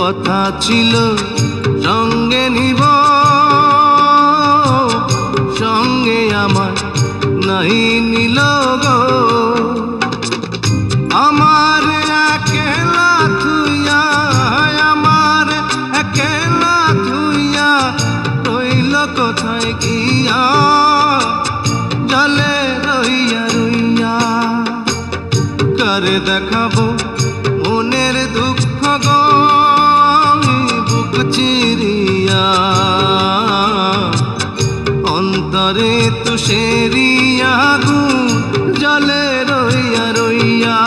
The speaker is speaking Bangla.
কথা ছিল সঙ্গে নিব, সঙ্গে আমার নাই নিল গো। আমার একলা থুইয়া, আমার একলা থুইয়া রইল কোথায় গিয়া, জলে রইয়া রইয়া। কারে দেখাবো মনের দুঃখ গো বুক চিরিয়া, অন্তরে তুষেরিয়া আগুন জলে রইয়া রইয়া।